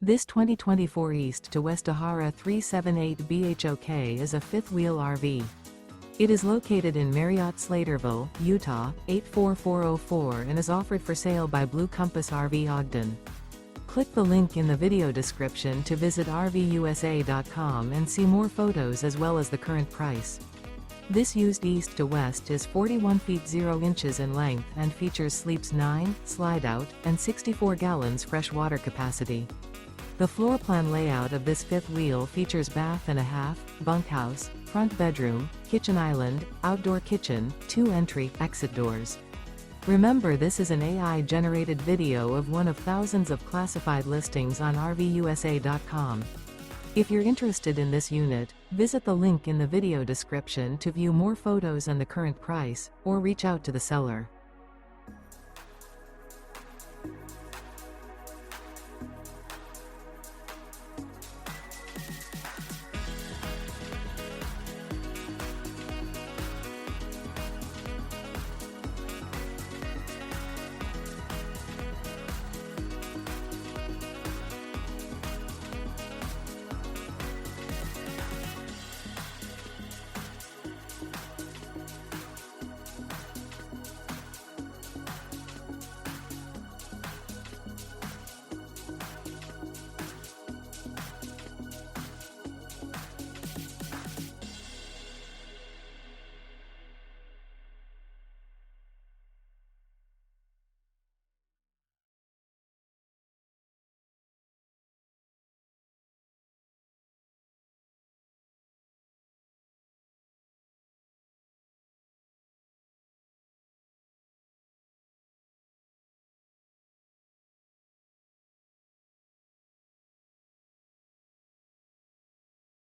This 2024 East to West Ahara 378 BHOK is a fifth-wheel RV. It is located in Marriott-Slaterville, Utah, 84404 and is offered for sale by Blue Compass RV Ogden. Click the link in the video description to visit RVUSA.com and see more photos as well as the current price. This used east to west is 41 feet 0 inches in length and features sleeps 9, slide-out, and 64 gallons fresh water capacity. The floor plan layout of this fifth wheel features bath and a half, bunkhouse, front bedroom, kitchen island, outdoor kitchen, 2 entry/exit doors. Remember, this is an AI-generated video of one of thousands of classified listings on RVUSA.com. If you're interested in this unit, visit the link in the video description to view more photos and the current price, or reach out to the seller.